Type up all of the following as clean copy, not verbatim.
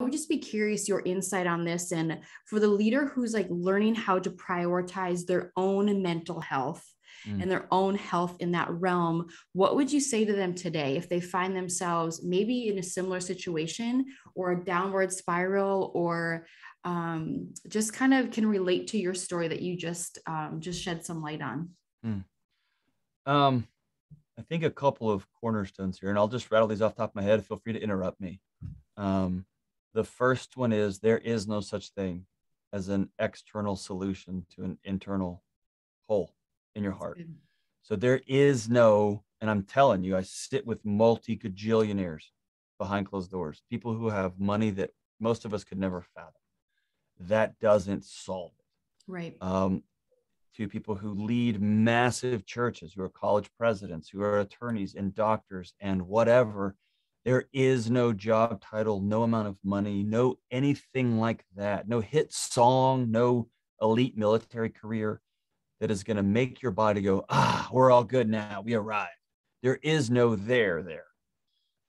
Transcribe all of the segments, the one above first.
would just be curious your insight on this. And for the leader who's like learning how to prioritize their own mental health and their own health in that realm, what would you say to them today if they find themselves maybe in a similar situation or a downward spiral, or just kind of can relate to your story that you just shed some light on? I think a couple of cornerstones here, and I'll just rattle these off the top of my head. Feel free to interrupt me. The first one is there is no such thing as an external solution to an internal hole in your heart. So there is no, and I'm telling you, I sit with multi-gajillionaires behind closed doors, people who have money that most of us could never fathom. That doesn't solve it. Right. To people who lead massive churches, who are college presidents, who are attorneys and doctors and whatever, there is no job title, no amount of money, no anything like that, no hit song, no elite military career that is going to make your body go, we're all good now, we arrived. There is no there.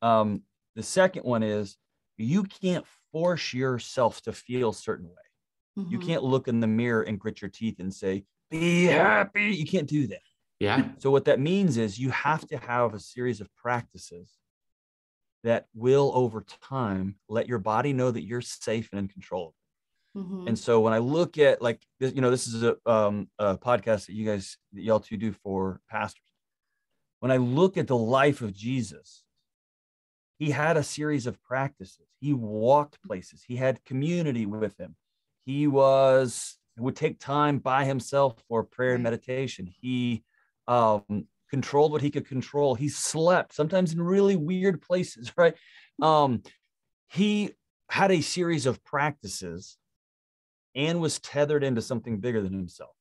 The second one is you can't force yourself to feel a certain way. You can't look in the mirror and grit your teeth and say, be happy. You can't do that. Yeah. So what that means is you have to have a series of practices that will, over time, let your body know that you're safe and in control. And so when I look at, like, this is a podcast that y'all two do for pastors. When I look at the life of Jesus, he had a series of practices. He walked places. He had community with him. He would take time by himself for prayer and meditation. He controlled what he could control. He slept, sometimes in really weird places, right? He had a series of practices and was tethered into something bigger than himself.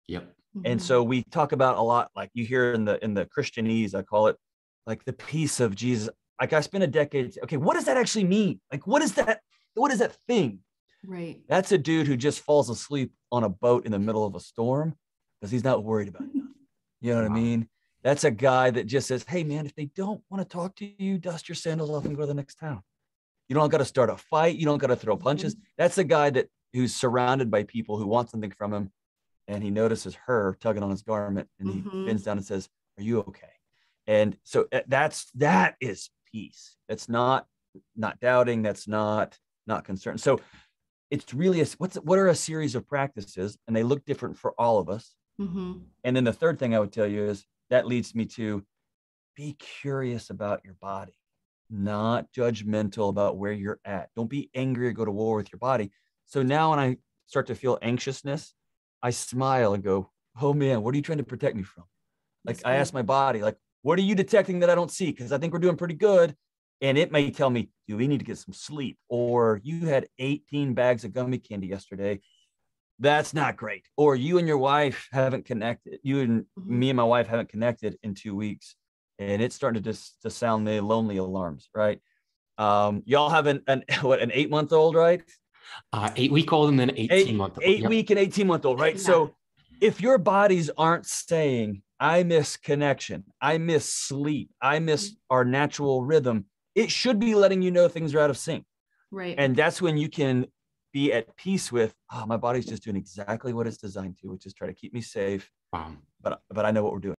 Yep. And so we talk about a lot, like you hear in the Christianese, I call it like the peace of Jesus. Like I spent a decade, okay, what does that actually mean? Like, what is that? What is that thing? Right. That's a dude who just falls asleep on a boat in the middle of a storm because he's not worried about nothing. You know what I mean? That's a guy that just says, hey, man, if they don't want to talk to you, dust your sandals off and go to the next town. You don't got to start a fight. You don't got to throw punches. That's a guy who's surrounded by people who want something from him. And he notices her tugging on his garment and he bends down and says, are you okay? And so that is peace. That's not doubting. That's not concerned. So it's really what are a series of practices, and they look different for all of us. And then the third thing I would tell you is that leads me to be curious about your body, not judgmental about where you're at. Don't be angry or go to war with your body. So now when I start to feel anxiousness, I smile and go, oh man, what are you trying to protect me from? Like I ask my body, like, what are you detecting that I don't see? Because I think we're doing pretty good. And it may tell me, do we need to get some sleep? Or you had 18 bags of gummy candy yesterday. That's not great. Or you and your wife haven't connected. You and me and my wife haven't connected in 2 weeks. And it's starting to sound the lonely alarms, right? Y'all have an 8-month-old, right? 8-week-old and then 18-month-old. 8-week and 18-month-old, right? Yeah. So if your bodies aren't saying, I miss connection, I miss sleep, I miss our natural rhythm, it should be letting you know things are out of sync. Right. And that's when you can be at peace with, my body's just doing exactly what it's designed to, which is try to keep me safe. Wow. But I know what we're doing.